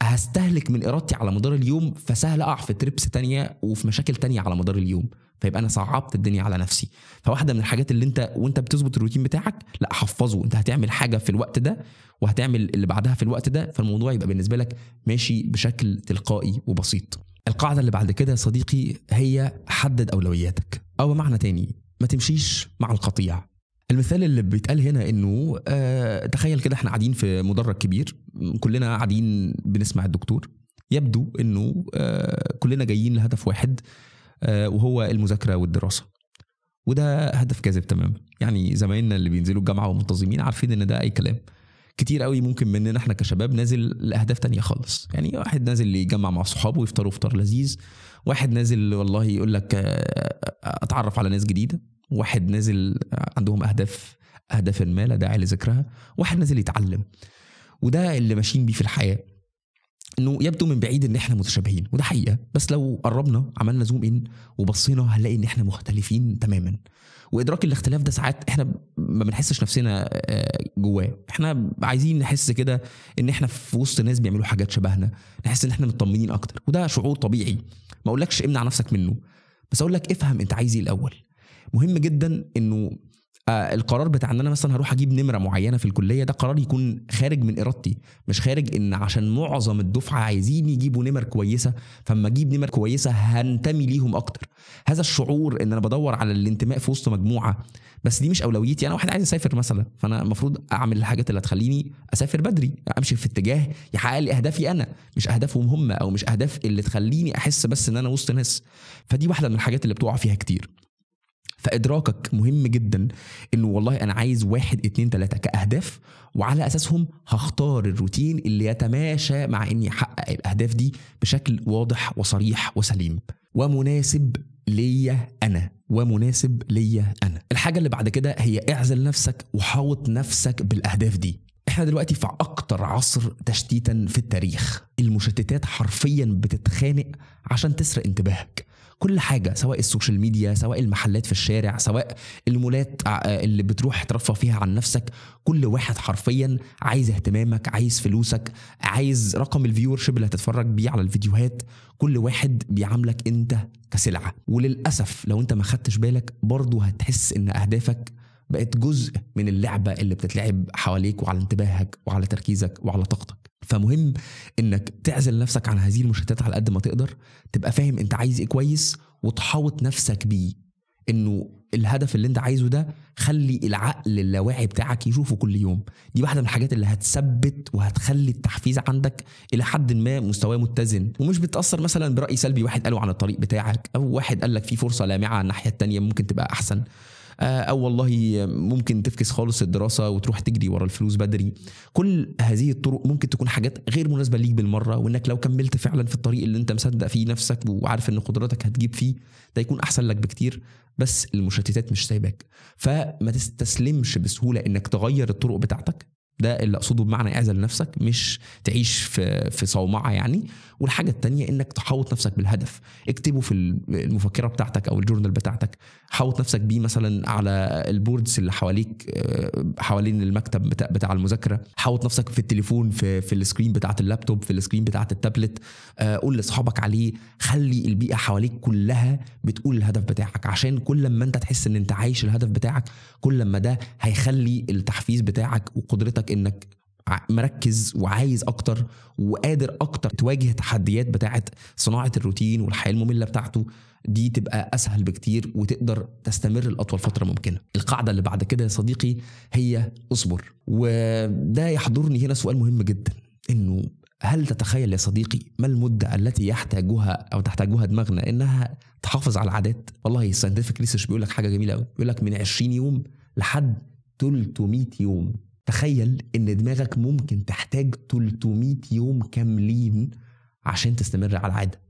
هستهلك من ارادتي على مدار اليوم، فسهل اقع في تريبس تانية وفي مشاكل تانية على مدار اليوم، فيبقى انا صعبت الدنيا على نفسي. فواحده من الحاجات اللي انت وانت بتظبط الروتين بتاعك، لا حفظه، انت هتعمل حاجه في الوقت ده وهتعمل اللي بعدها في الوقت ده، فالموضوع يبقى بالنسبه لك ماشي بشكل تلقائي وبسيط. القاعده اللي بعد كده يا صديقي هي حدد اولوياتك، او بمعنى تاني ما تمشيش مع القطيع. المثال اللي بيتقال هنا انه تخيل كده احنا قاعدين في مدرج كبير، كلنا قاعدين بنسمع الدكتور، يبدو انه كلنا جايين لهدف واحد، وهو المذاكره والدراسه، وده هدف كاذب تماما. يعني زمايلنا اللي بينزلوا الجامعه ومنتظمين عارفين ان ده اي كلام. كتير قوي ممكن مننا احنا كشباب نازل لاهداف تانية خالص. يعني واحد نازل يجمع مع صحابه ويفطروا فطار لذيذ، واحد نازل والله يقول لك اتعرف على ناس جديده، واحد نازل عندهم اهداف ما لا داعي لذكرها، واحد نازل يتعلم. وده اللي ماشيين بيه في الحياه. انه يبدو من بعيد ان احنا متشابهين، وده حقيقه، بس لو قربنا عملنا زوم ان وبصينا هنلاقي ان احنا مختلفين تماما. وادراك الاختلاف ده ساعات احنا ما بنحسش نفسنا جواه، احنا عايزين نحس كده ان احنا في وسط ناس بيعملوا حاجات شبهنا، نحس ان احنا مطمنين اكتر، وده شعور طبيعي. ما اقولكش امنع نفسك منه، بس اقول لك افهم انت عايز ايه الاول. مهم جدا انه القرار بتاع ان انا مثلا هروح اجيب نمره معينه في الكليه، ده قرار يكون خارج من ارادتي، مش خارج ان عشان معظم الدفعه عايزين يجيبوا نمر كويسه، فاما اجيب نمر كويسه هنتمي ليهم اكتر. هذا الشعور ان انا بدور على الانتماء في وسط مجموعه، بس دي مش اولويتي. انا واحد عايز اسافر مثلا، فانا المفروض اعمل الحاجات اللي هتخليني اسافر بدري، امشي في اتجاه يحقق لي اهدافي انا، مش اهدافهم هم، او مش اهداف اللي تخليني احس بس ان انا وسط ناس. فدي واحده من الحاجات اللي بتقع فيها كتير. فإدراكك مهم جدا إنه والله أنا عايز 1 2 3 كأهداف، وعلى أساسهم هختار الروتين اللي يتماشى مع إني أحقق الأهداف دي بشكل واضح وصريح وسليم ومناسب ليا أنا. الحاجة اللي بعد كده هي اعزل نفسك وحاوط نفسك بالأهداف دي. احنا دلوقتي في أكتر عصر تشتيتا في التاريخ. المشتتات حرفيا بتتخانق عشان تسرق انتباهك، كل حاجه، سواء السوشيال ميديا، سواء المحلات في الشارع، سواء المولات اللي بتروح ترفه فيها عن نفسك. كل واحد حرفيا عايز اهتمامك، عايز فلوسك، عايز رقم الفيورشيب اللي هتتفرج بيه على الفيديوهات. كل واحد بيعاملك انت كسلعه. وللاسف لو انت ما خدتش بالك برضه هتحس ان اهدافك بقت جزء من اللعبه اللي بتتلعب حواليك وعلى انتباهك وعلى تركيزك وعلى طاقتك. فمهم انك تعزل نفسك عن هذه المشتتات على قد ما تقدر، تبقى فاهم انت عايز ايه كويس وتحاوط نفسك بيه. انه الهدف اللي انت عايزه ده خلي العقل اللاواعي بتاعك يشوفه كل يوم. دي واحده من الحاجات اللي هتثبت وهتخلي التحفيز عندك الى حد ما مستواه متزن، ومش بتاثر مثلا براي سلبي واحد قاله عن الطريق بتاعك، او واحد قال لك في فرصه لامعه على الناحيه التانية ممكن تبقى احسن، او والله ممكن تفكس خالص الدراسه وتروح تجري ورا الفلوس بدري. كل هذه الطرق ممكن تكون حاجات غير مناسبه ليك بالمره، وانك لو كملت فعلا في الطريق اللي انت مصدق فيه نفسك وعارف ان قدراتك هتجيب فيه، ده يكون احسن لك بكتير. بس المشتتات مش سايباك، فما تستسلمش بسهوله انك تغير الطرق بتاعتك. ده اللي اقصده بمعنى اعزل نفسك، مش تعيش في صومعه يعني. والحاجه التانية انك تحوط نفسك بالهدف، اكتبه في المفكره بتاعتك او الجورنال بتاعتك، حوط نفسك بيه مثلا على البوردز اللي حواليك حوالين المكتب بتاع المذاكره، حوط نفسك في التليفون في السكرين بتاعه اللابتوب، في السكرين بتاعه التابلت، قول لاصحابك عليه. خلي البيئه حواليك كلها بتقول الهدف بتاعك، عشان كل ما انت تحس ان انت عايش الهدف بتاعك كل ما ده هيخلي التحفيز بتاعك وقدرتك انك مركز وعايز اكتر وقادر اكتر تواجه تحديات بتاعت صناعة الروتين والحياة المملة بتاعته دي تبقى اسهل بكتير، وتقدر تستمر لأطول فترة ممكنة. القاعدة اللي بعد كده يا صديقي هي اصبر. وده يحضرني هنا سؤال مهم جدا، انه هل تتخيل يا صديقي ما المدة التي تحتاجها دماغنا انها تحافظ على العادات؟ والله الساينتفك ريسيرش بيقول لك حاجة جميلة قوي، بيقول لك من 20 يوم لحد 300 يوم. تخيل ان دماغك ممكن تحتاج 300 يوم كاملين عشان تستمر على العادة.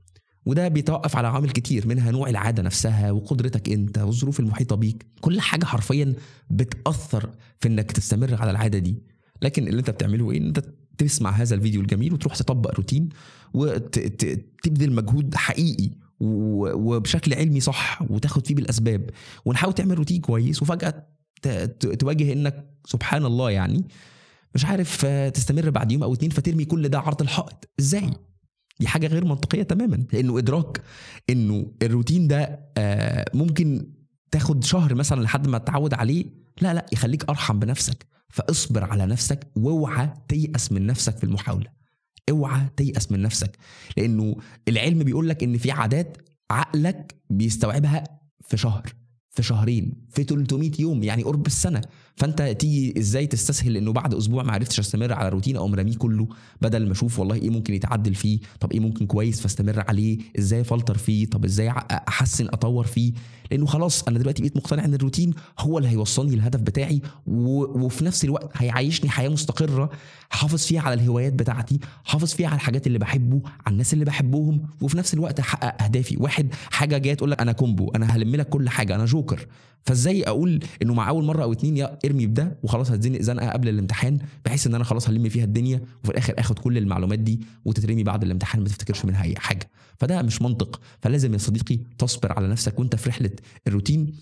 وده بيتوقف على عوامل كتير، منها نوع العادة نفسها وقدرتك انت والظروف المحيطة بيك. كل حاجة حرفيا بتأثر في انك تستمر على العادة دي. لكن اللي انت بتعمله ايه؟ انت تسمع هذا الفيديو الجميل وتروح تطبق روتين وتبذل مجهود حقيقي وبشكل علمي صح، وتاخد فيه بالاسباب، ونحاول تعمل روتين كويس. وفجأة تواجه انك سبحان الله يعني مش عارف تستمر بعد يوم او 2، فترمي كل ده عرض الحائط. ازاي؟ دي حاجة غير منطقية تماما، لانه ادراك انه الروتين ده ممكن تاخد شهر مثلا لحد ما تتعود عليه، لا يخليك ارحم بنفسك. فاصبر على نفسك، واوعى تيأس من نفسك في المحاولة. اوعى تيأس من نفسك، لانه العلم بيقول لك ان في عادات عقلك بيستوعبها في شهر، في شهرين، في 300 يوم، يعني قرب السنة. فانت تيجي ازاي تستسهل انه بعد اسبوع ما عرفتش استمر على روتين او مرميه كله، بدل ما اشوف والله ايه ممكن يتعدل فيه، طب ايه ممكن كويس فاستمر عليه، ازاي افلتر فيه، طب ازاي احسن اطور فيه. لانه خلاص انا دلوقتي بقيت مقتنع ان الروتين هو اللي هيوصلني للهدف بتاعي، وفي نفس الوقت هيعيشني حياة مستقرة حافظ فيها على الهوايات بتاعتي، حافظ فيها على الحاجات اللي بحبه، على الناس اللي بحبهم، وفي نفس الوقت احقق اهدافي. واحد حاجة جايه تقول لك انا كومبو، انا هلم لك كل حاجة، انا جوكر. فازاي اقول انه مع اول مرة او 2 يا ارمي بده وخلاص هتزنق زنقة قبل الامتحان، بحيث ان انا خلاص هلم فيها الدنيا، وفي الاخر اخد كل المعلومات دي وتترمي بعد الامتحان ما تفتكرش منها اي حاجة. فده مش منطق. فلازم يا صديقي تصبر على نفسك وانت في رحلة الروتين،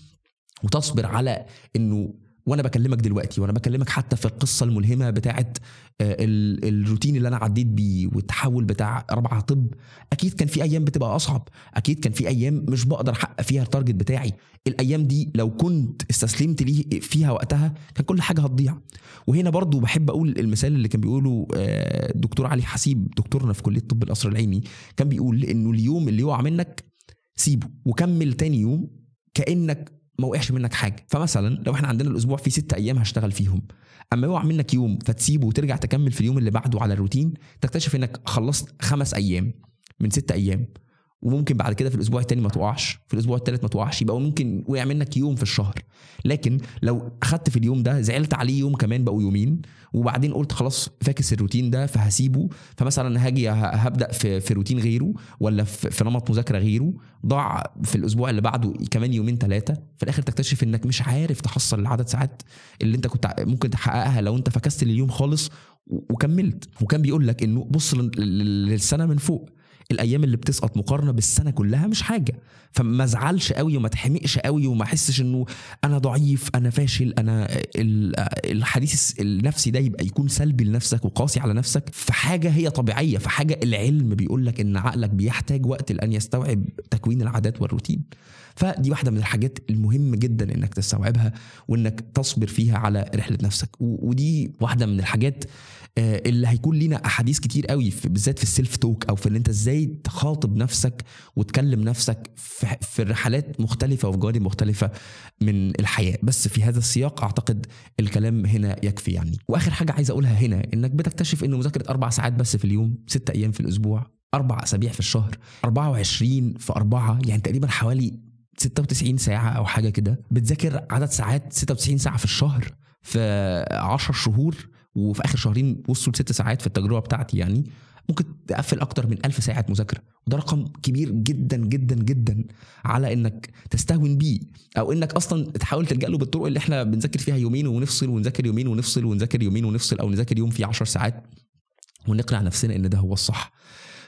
وتصبر على انه وانا بكلمك دلوقتي، وانا بكلمك حتى في القصة الملهمة بتاعت الروتين اللي انا عديت بيه والتحول بتاع 4 طب، اكيد كان في ايام بتبقى اصعب، اكيد كان في ايام مش بقدر احقق فيها التارجت بتاعي. الايام دي لو كنت استسلمت ليه فيها وقتها كان كل حاجة هتضيع. وهنا برضو بحب اقول المثال اللي كان بيقوله دكتور علي حسيب، دكتورنا في كلية طب القصر العيني، كان بيقول انه اليوم اللي يقع منك سيبه وكمل تاني يوم كأنك ما وقعش منك حاجة. فمثلا لو احنا عندنا الاسبوع فيه 6 ايام هشتغل فيهم، اما يقع منك يوم فتسيبه وترجع تكمل في اليوم اللي بعده على الروتين، تكتشف انك خلصت 5 ايام من 6 ايام. وممكن بعد كده في الاسبوع الثاني ما توقعش، في الاسبوع الثالث ما توقعش، يبقى ممكن وقع منك يوم في الشهر. لكن لو اخدت في اليوم ده زعلت عليه يوم كمان بقوا يومين، وبعدين قلت خلاص فاكس الروتين ده فهسيبه، فمثلا هاجي هبدا في روتين غيره ولا في نمط مذاكره غيره، ضاع في الاسبوع اللي بعده كمان يومين 3، في الاخر تكتشف انك مش عارف تحصل العدد ساعات اللي انت كنت ممكن تحققها لو انت فكست اليوم خالص وكملت. وكان بيقول لك انه بص للسنه من فوق، الايام اللي بتسقط مقارنه بالسنه كلها مش حاجه. فما ازعلش قوي وما تحمقش قوي وما احسش انه انا ضعيف انا فاشل انا الحديث النفسي ده يبقى يكون سلبي لنفسك وقاسي على نفسك في حاجه هي طبيعيه، في حاجه العلم بيقول لك ان عقلك بيحتاج وقت لان يستوعب تكوين العادات والروتين. فدي واحده من الحاجات المهمه جدا انك تستوعبها وانك تصبر فيها على رحله نفسك. ودي واحده من الحاجات اللي هيكون لينا احاديث كتير قوي بالذات في السيلف توك او في ان انت ازاي تخاطب نفسك وتكلم نفسك في رحلات مختلفه وفي جوانب مختلفه من الحياه. بس في هذا السياق اعتقد الكلام هنا يكفي يعني. واخر حاجه عايز اقولها هنا انك بتكتشف انه مذاكره 4 ساعات بس في اليوم 6 ايام في الاسبوع 4 اسابيع في الشهر 24 في 4 يعني تقريبا حوالي 96 ساعه او حاجه كده. بتذاكر عدد ساعات 96 ساعه في الشهر في 10 شهور وفي اخر شهرين وصلوا ل6 ساعات في التجربه بتاعتي يعني. ممكن تقفل اكتر من 1000 ساعه مذاكره وده رقم كبير جدا جدا جدا على انك تستهون بيه او انك اصلا تحاول تلجأ له بالطرق اللي احنا بنذاكر فيها يومين ونفصل ونذاكر يومين ونفصل ونذاكر يومين ونفصل او نذاكر يوم فيه 10 ساعات ونقنع نفسنا ان ده هو الصح.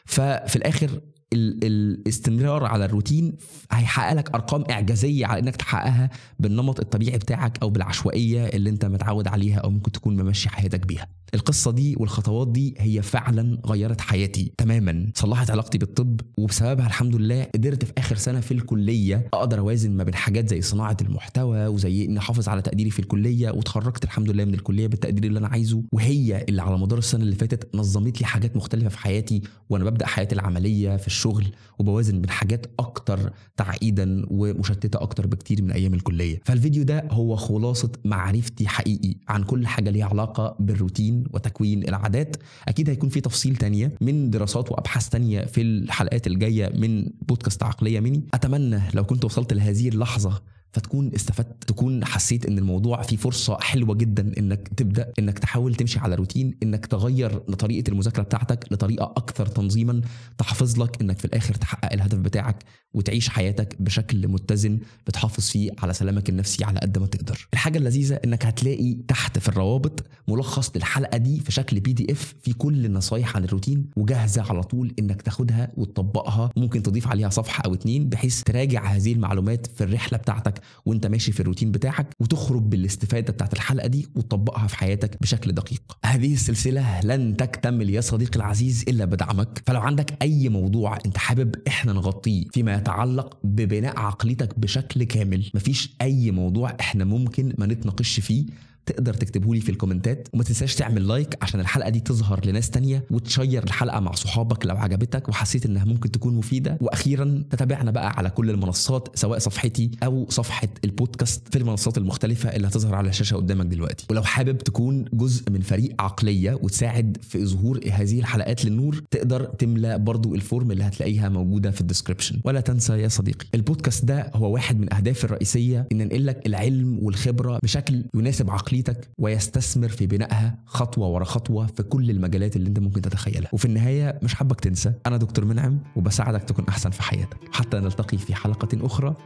ففي الاخر الاستمرار على الروتين هيحقق لك ارقام اعجازيه على انك تحققها بالنمط الطبيعي بتاعك او بالعشوائيه اللي انت متعود عليها او ممكن تكون ممشي حياتك بيها. القصه دي والخطوات دي هي فعلا غيرت حياتي تماما، صلحت علاقتي بالطب وبسببها الحمد لله قدرت في اخر سنه في الكليه اقدر اوازن ما بين حاجات زي صناعه المحتوى وزي اني احافظ على تقديري في الكليه، وتخرجت الحمد لله من الكليه بالتقدير اللي انا عايزه، وهي اللي على مدار السنه اللي فاتت نظمت لي حاجات مختلفه في حياتي وانا ببدا حياتي العمليه في الشغل وبوازن بين حاجات اكتر تعقيدا ومشتته اكتر بكتير من ايام الكليه. فالفيديو ده هو خلاصه معرفتي حقيقي عن كل حاجه ليها علاقه بالروتين وتكوين العادات. اكيد هيكون في تفصيل تانية من دراسات وابحاث تانية في الحلقات الجايه من بودكاست عقليه مني. اتمنى لو كنت وصلت لهذه اللحظه فتكون استفدت، تكون حسيت ان الموضوع فيه فرصه حلوه جدا انك تبدا انك تحاول تمشي على روتين، انك تغير طريقه المذاكره بتاعتك لطريقه اكثر تنظيما تحافظ لك انك في الاخر تحقق الهدف بتاعك وتعيش حياتك بشكل متزن بتحافظ فيه على سلامك النفسي على قد ما تقدر. الحاجه اللذيذه انك هتلاقي تحت في الروابط ملخص للحلقه دي في شكل PDF في كل النصايح عن الروتين وجاهزه على طول انك تاخدها وتطبقها، ممكن تضيف عليها صفحه او 2 بحيث تراجع هذه المعلومات في الرحله بتاعتك وانت ماشي في الروتين بتاعك وتخرج بالاستفاده بتاعت الحلقه دي وتطبقها في حياتك بشكل دقيق. هذه السلسله لن تكتمل يا صديقي العزيز الا بدعمك، فلو عندك اي موضوع انت حابب احنا نغطيه فيما يتعلق ببناء عقليتك بشكل كامل، مفيش اي موضوع احنا ممكن ما نتناقش فيه، تقدر تكتبه لي في الكومنتات. وما تنساش تعمل لايك عشان الحلقه دي تظهر لناس تانية، وتشير الحلقه مع صحابك لو عجبتك وحسيت انها ممكن تكون مفيده. واخيرا تتابعنا بقى على كل المنصات سواء صفحتي او صفحه البودكاست في المنصات المختلفه اللي هتظهر على الشاشه قدامك دلوقتي. ولو حابب تكون جزء من فريق عقليه وتساعد في ظهور هذه الحلقات للنور، تقدر تملى برضو الفورم اللي هتلاقيها موجوده في الديسكريبشن. ولا تنسى يا صديقي البودكاست ده هو واحد من اهدافي الرئيسيه ان ننقل لك العلم والخبره بشكل يناسب عقليتك ويستثمر في بنائها خطوة ورا خطوة في كل المجالات اللي انت ممكن تتخيلها. وفي النهاية مش حابك تنسى أنا دكتور منعم وبساعدك تكون أحسن في حياتك. حتى نلتقي في حلقة أخرى،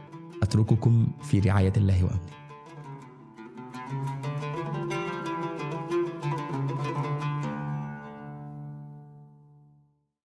أترككم في رعاية الله وأمنه.